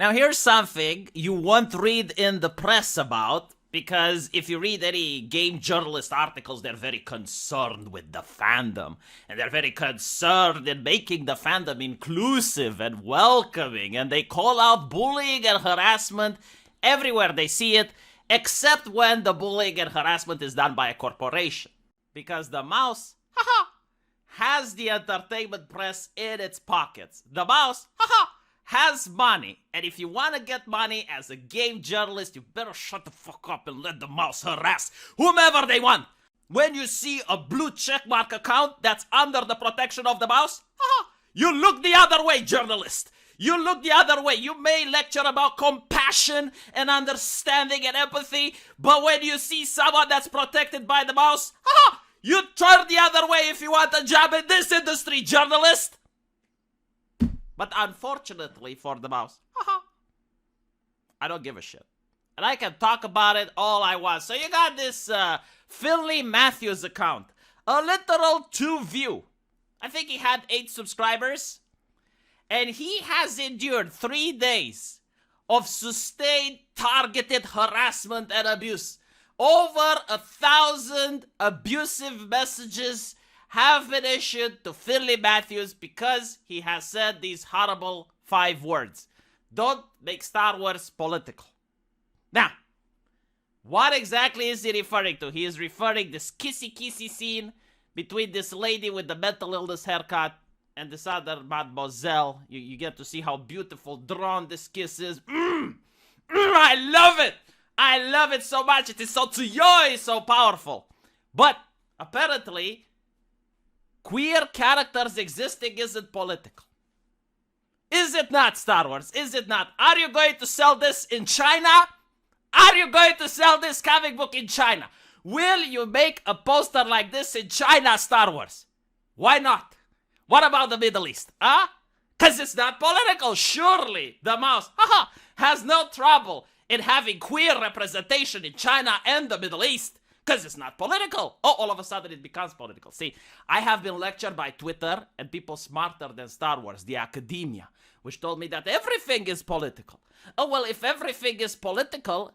Now, here's something you won't read in the press about, because if you read any game journalist articles, they're very concerned with the fandom. And they're very concerned in making the fandom inclusive and welcoming. And they call out bullying and harassment everywhere they see it, except when the bullying and harassment is done by a corporation. Because the mouse, has the entertainment press in its pockets. The mouse, has money. And if you want to get money as a game journalist, you better shut the fuck up and let the mouse harass whomever they want. When you see a blue checkmark account that's under the protection of the mouse, you look the other way, journalist. You look the other way. You may lecture about compassion and understanding and empathy, but when you see someone that's protected by the mouse, you turn the other way if you want a job in this industry, journalist. But unfortunately for the mouse, I don't give a shit. And I can talk about it all I want. So you got this Finley Matthews account. A literal 2 view. I think he had 8 subscribers. And he has endured 3 days of sustained targeted harassment and abuse. Over 1,000 abusive messages have been issued to Finley Matthews because he has said these horrible 5 words. Don't make Star Wars political. Now, what exactly is he referring to? He is referring this kissy scene between this lady with the mental illness haircut and this other mademoiselle. You get to see how beautiful drawn this kiss is. I love it. I love it so much. It is so tsuyoi, so powerful. But apparently, queer characters existing isn't political. Is it not, Star Wars? Is it not? Are you going to sell this in China? Are you going to sell this comic book in China? Will you make a poster like this in China, Star Wars? Why not? What about the Middle East? Because it's not political. Surely the mouse has no trouble in having queer representation in China and the Middle East. Because it's not political. Oh, all of a sudden it becomes political. See, I have been lectured by Twitter and people smarter than Star Wars, the academia, which told me that everything is political. Oh, well, if everything is political,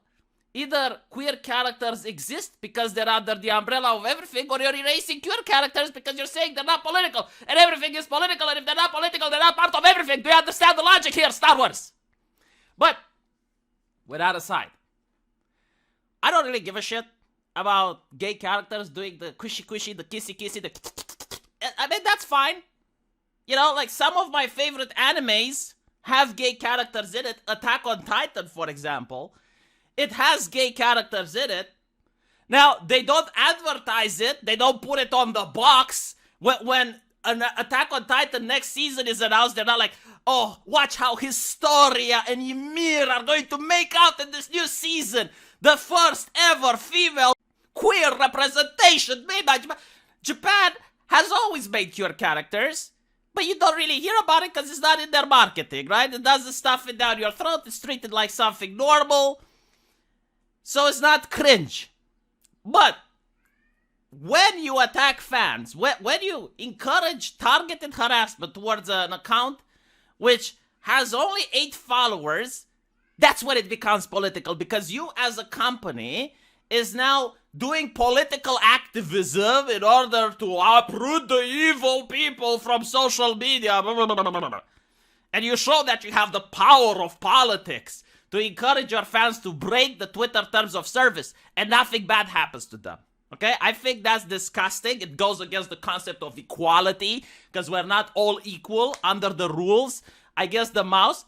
either queer characters exist because they're under the umbrella of everything, or you're erasing queer characters because you're saying they're not political, and everything is political, and if they're not political, they're not part of everything. Do you understand the logic here, Star Wars? But, with that aside, I don't really give a shit about gay characters doing the squishy, the kissy, the... I mean, that's fine. You know, like some of my favorite animes have gay characters in it. Attack on Titan, for example. It has gay characters in it. Now, they don't advertise it. They don't put it on the box. When an Attack on Titan next season is announced, they're not like, oh, watch how Historia and Ymir are going to make out in this new season. The first ever female queer representation made by Japan. Japan has always made queer characters, but you don't really hear about it because it's not in their marketing, right? It doesn't stuff it down your throat. It's treated like something normal. So it's not cringe. But when you attack fans, when you encourage targeted harassment towards an account which has only 8 followers, that's when it becomes political, because you as a company is now doing political activism in order to uproot the evil people from social media. And you show that you have the power of politics to encourage your fans to break the Twitter terms of service, and nothing bad happens to them. Okay? I think that's disgusting. It goes against the concept of equality, because we're not all equal under the rules. I guess the mouse,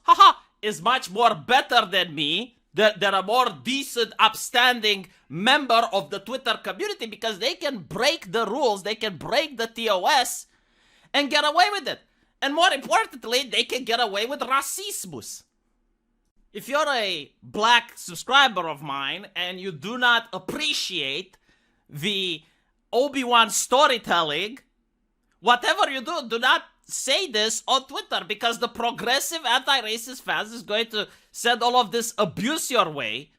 is much more better than me. They're a more decent, upstanding member of the Twitter community because they can break the rules, they can break the TOS and get away with it. And more importantly, they can get away with racismus. If you're a black subscriber of mine and you do not appreciate the Obi-Wan storytelling, whatever you do, do not say this on Twitter, because the progressive anti-racist fans is going to send all of this abuse your way.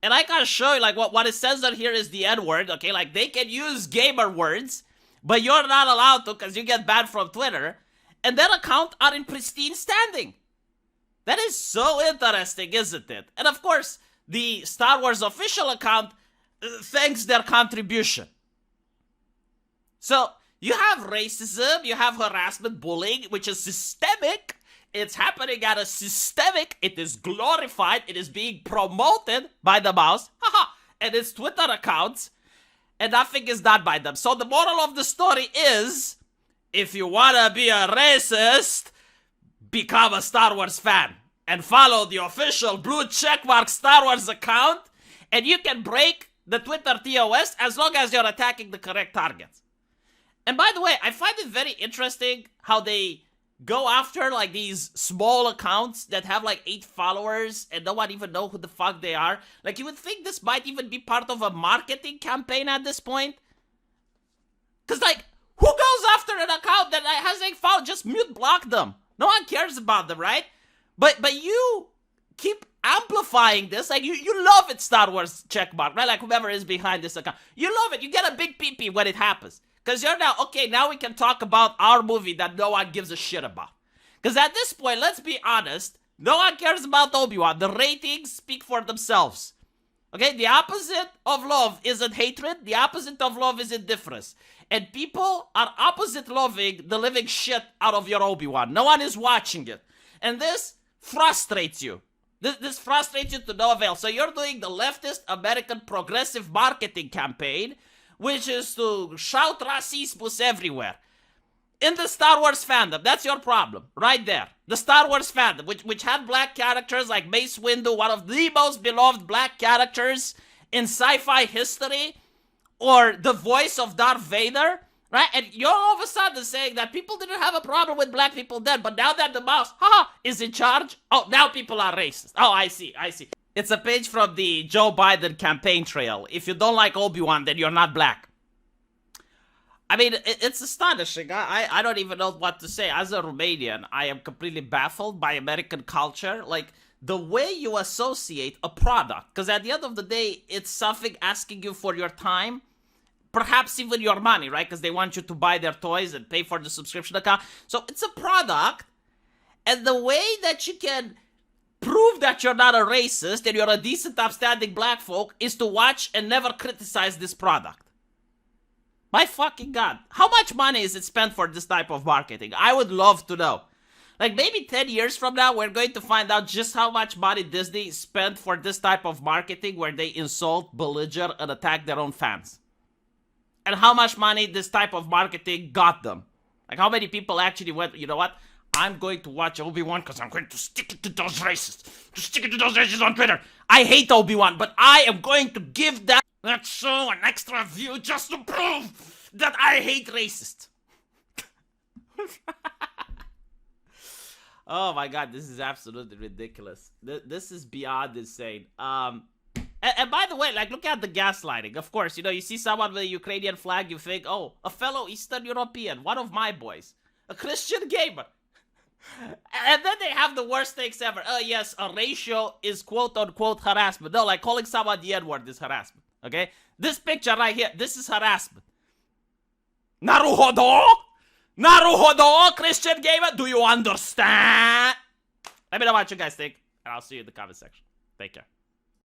And I can show you, like, what it says on here is the N-word, okay? Like, they can use gamer words, but you're not allowed to because you get banned from Twitter. And their account are in pristine standing. That is so interesting, isn't it? And of course, the Star Wars official account thanks their contribution. So, you have racism, you have harassment, bullying, which is systemic. It's happening at a systemic, it is glorified, it is being promoted by the mouse, and its Twitter accounts, and nothing is done by them. So the moral of the story is, if you wanna be a racist, become a Star Wars fan, and follow the official blue checkmark Star Wars account, and you can break the Twitter TOS as long as you're attacking the correct targets. And by the way, I find it very interesting how they go after like these small accounts that have like 8 followers and no one even know who the fuck they are. Like, you would think this might even be part of a marketing campaign at this point. Cause like, who goes after an account that has 8 followers? Just mute block them. No one cares about them, right? But you keep amplifying this. Like, you love it, Star Wars checkmark, right? Like, whoever is behind this account. You love it. You get a big pee-pee when it happens. Because you're now, okay, now we can talk about our movie that no one gives a shit about. Because at this point, let's be honest, no one cares about Obi-Wan. The ratings speak for themselves. Okay, the opposite of love isn't hatred. The opposite of love is indifference. And people are opposite loving the living shit out of your Obi-Wan. No one is watching it. And this frustrates you. This frustrates you to no avail. So you're doing the leftist American progressive marketing campaign, which is to shout racismus everywhere. In the Star Wars fandom, that's your problem, right there. The Star Wars fandom, which had black characters like Mace Windu, one of the most beloved black characters in sci-fi history, or the voice of Darth Vader, right? And you're all of a sudden saying that people didn't have a problem with black people then, but now that the mouse, is in charge, oh, now people are racist. Oh, I see. It's a page from the Joe Biden campaign trail. If you don't like Obi-Wan, then you're not black. I mean, it's astonishing. I don't even know what to say. As a Romanian, I am completely baffled by American culture. Like, the way you associate a product, because at the end of the day, it's something asking you for your time, perhaps even your money, right? Because they want you to buy their toys and pay for the subscription account. So it's a product, and the way that you can prove that you're not a racist and you're a decent, upstanding black folk is to watch and never criticize this product. My fucking God. How much money is it spent for this type of marketing? I would love to know. Like, maybe 10 years from now, we're going to find out just how much money Disney spent for this type of marketing where they insult, belliger, and attack their own fans. And how much money this type of marketing got them. Like, how many people actually went, you know what? I'm going to watch Obi-Wan because I'm going to stick it to those racists. To stick it to those racists on Twitter. I hate Obi-Wan, but I am going to give that show an extra view just to prove that I hate racists. Oh my God, this is absolutely ridiculous. This is beyond insane. And by the way, like, look at the gaslighting. Of course, you know, you see someone with a Ukrainian flag, you think, oh, a fellow Eastern European, one of my boys, a Christian gamer. And then they have the worst takes ever. Oh, yes, a ratio is quote-unquote harassment. No, like, calling someone the N-word is harassment, okay? This picture right here, this is harassment. Naruhodo? Naruhodo, Christian gamer? Do you understand? Let me know what you guys think, and I'll see you in the comment section. Take care.